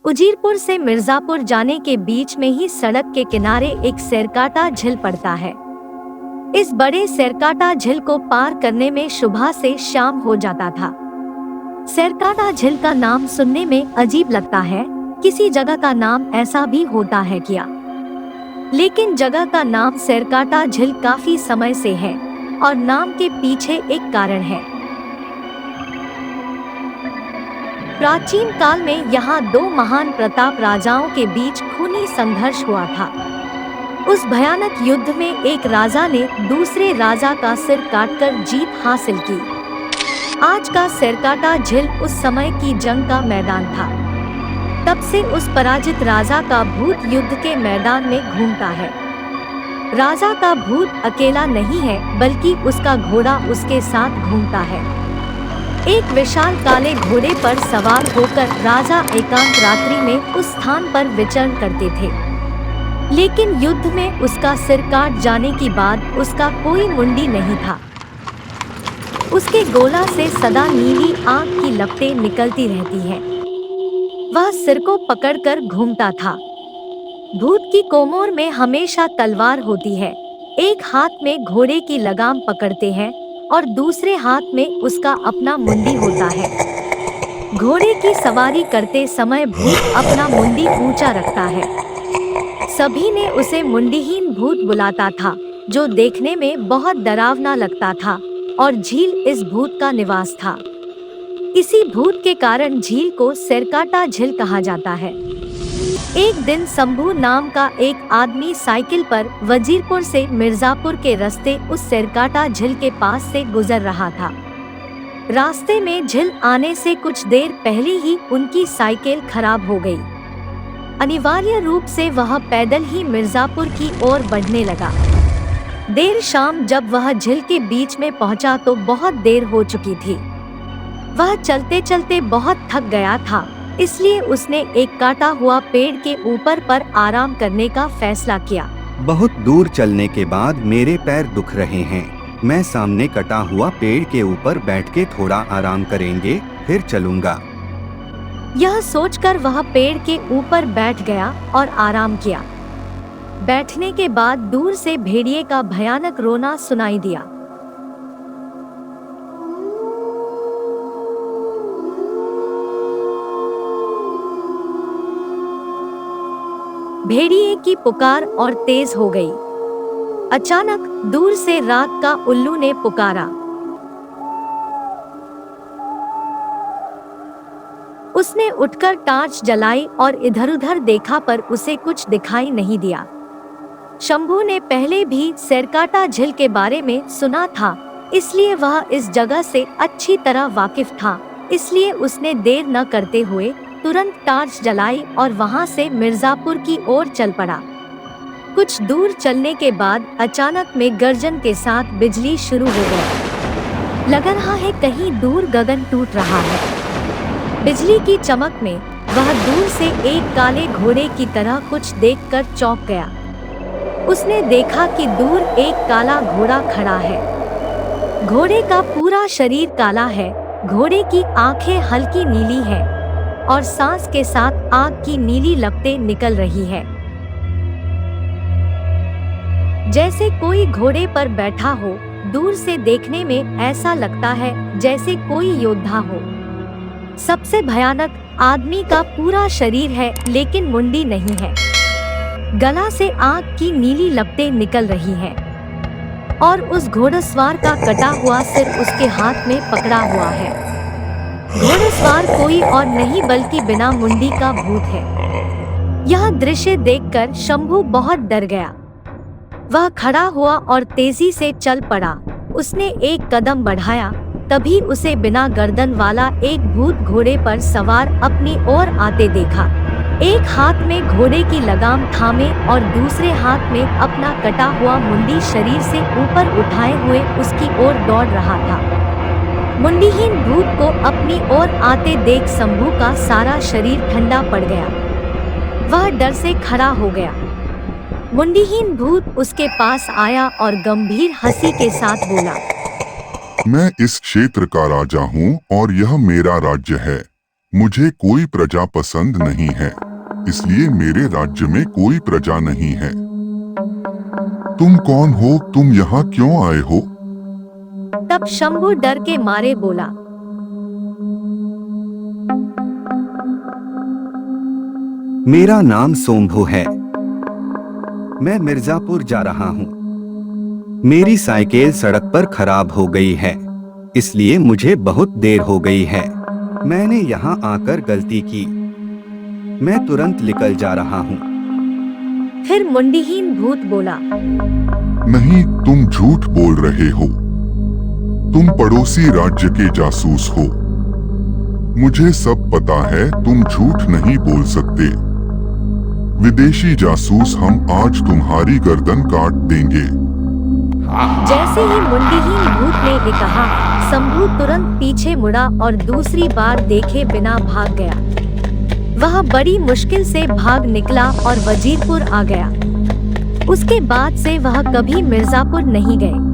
उजीरपुर से मिर्जापुर जाने के बीच में ही सड़क के किनारे एक सेरकाटा झील पड़ता है। इस बड़े सेरकाटा झील को पार करने में सुबह से शाम हो जाता था। सेरकाटा झील का नाम सुनने में अजीब लगता है, किसी जगह का नाम ऐसा भी होता है क्या? लेकिन जगह का नाम सेरकाटा झील काफी समय से है और नाम के पीछे एक कारण है। प्राचीन काल में यहाँ दो महान प्रताप राजाओं के बीच खूनी संघर्ष हुआ था। उस भयानक युद्ध में एक राजा ने दूसरे राजा का सिर काटकर जीत हासिल की। आज का सेरकाटा झील उस समय की जंग का मैदान था। तब से उस पराजित राजा का भूत युद्ध के मैदान में घूमता है। राजा का भूत अकेला नहीं है, बल्कि उसका घोड़ा उसके साथ घूमता है। एक विशाल काले घोड़े पर सवार होकर राजा एकांत रात्रि में उस स्थान पर विचरण करते थे। लेकिन युद्ध में उसका सिर काट जाने के बाद उसका कोई मुंडी नहीं था। उसके गोला से सदा नीली आग की लपटें निकलती रहती हैं। वह सिर को पकड़कर घूमता था। भूत की कोमर में हमेशा तलवार होती है। एक हाथ में घोड़े की लगाम पकड़ते हैं और दूसरे हाथ में उसका अपना मुंडी होता है। घोड़े की सवारी करते समय भूत अपना मुंडी ऊंचा रखता है। सभी ने उसे मुंडीहीन भूत बुलाता था, जो देखने में बहुत डरावना लगता था, और झील इस भूत का निवास था। इसी भूत के कारण झील को सेरकाटा झील कहा जाता है। एक दिन शंभू नाम का एक आदमी साइकिल पर वजीरपुर से मिर्जापुर के रास्ते उस सेरकाटा झील के पास से गुजर रहा था। रास्ते में झील आने से कुछ देर पहले ही उनकी साइकिल खराब हो गई। अनिवार्य रूप से वह पैदल ही मिर्जापुर की ओर बढ़ने लगा। देर शाम जब वह झील के बीच में पहुंचा तो बहुत देर हो चुकी थी। वह चलते चलते बहुत थक गया था, इसलिए उसने एक काटा हुआ पेड़ के ऊपर पर आराम करने का फैसला किया। बहुत दूर चलने के बाद मेरे पैर दुख रहे हैं। मैं सामने कटा हुआ पेड़ के ऊपर बैठ के थोड़ा आराम करेंगे, फिर चलूंगा। यह सोचकर वह पेड़ के ऊपर बैठ गया और आराम किया। बैठने के बाद दूर से भेड़िए का भयानक रोना सुनाई दिया। भेड़िए की पुकार और तेज हो गई। अचानक दूर से रात का उल्लू ने पुकारा। उसने उठकर टॉर्च जलाई और इधर-उधर देखा, पर उसे कुछ दिखाई नहीं दिया। शंभू ने पहले भी सेरकाटा झील के बारे में सुना था, इसलिए वह इस जगह से अच्छी तरह वाकिफ था। इसलिए उसने देर न करते हुए तुरंत टॉर्च जलाई और वहां से मिर्जापुर की ओर चल पड़ा। कुछ दूर चलने के बाद अचानक में गर्जन के साथ बिजली शुरू हो गई। लग रहा है कहीं दूर गगन टूट रहा है। बिजली की चमक में वह दूर से एक काले घोड़े की तरह कुछ देखकर चौंक गया। उसने देखा कि दूर एक काला घोड़ा खड़ा है। घोड़े का पूरा शरीर काला है। घोड़े की आंखें हल्की नीली हैं और सांस के साथ आग की नीली लपटें निकल रही है। जैसे कोई घोड़े पर बैठा हो। दूर से देखने में ऐसा लगता है जैसे कोई योद्धा हो। सबसे भयानक, आदमी का पूरा शरीर है लेकिन मुंडी नहीं है। गला से आग की नीली लपटें निकल रही हैं और उस घोड़सवार का कटा हुआ सिर उसके हाथ में पकड़ा हुआ है। घोड़सवार कोई और नहीं बल्कि बिना मुंडी का भूत है। यह दृश्य देखकर शंभू बहुत डर गया। वह खड़ा हुआ और तेजी से चल पड़ा। उसने एक कदम बढ़ाया, तभी उसे बिना गर्दन वाला एक भूत घोड़े पर सवार अपनी ओर आते देखा। एक हाथ में घोड़े की लगाम थामे और दूसरे हाथ में अपना कटा हुआ मुंडी शरीर से ऊपर उठाए हुए उसकी ओर दौड़ रहा था। मुंडीहीन भूत को अपनी ओर आते देख शंभू का सारा शरीर ठंडा पड़ गया। वह डर से खड़ा हो गया। मुंडीहीन भूत उसके पास आया और गंभीर हंसी के साथ बोला, मैं इस क्षेत्र का राजा हूँ और यह मेरा राज्य है। मुझे कोई प्रजा पसंद नहीं है, इसलिए मेरे राज्य में कोई प्रजा नहीं है। तुम कौन हो? तुम यहाँ क्यों आए हो? तब शंभु डर के मारे बोला, मेरा नाम सोम्भु है। मैं मिर्जापुर जा रहा हूँ। मेरी साइकिल सड़क पर खराब हो गई है, इसलिए मुझे बहुत देर हो गई है। मैंने यहाँ आकर गलती की। मैं तुरंत निकल जा रहा हूँ। फिर मुंडीहीन भूत बोला, नहीं, तुम झूठ बोल रहे हो। तुम पड़ोसी राज्य के जासूस हो। मुझे सब पता है, तुम झूठ नहीं बोल सकते। विदेशी जासूस, हम आज तुम्हारी गर्दन काट देंगे। जैसे ही मुंडीहीन भूत ने ये कहा, शंभु तुरंत पीछे मुड़ा और दूसरी बार देखे बिना भाग गया। वह बड़ी मुश्किल से भाग निकला और वजीरपुर आ गया। उसके बाद से वह कभी मिर्जापुर नहीं गए।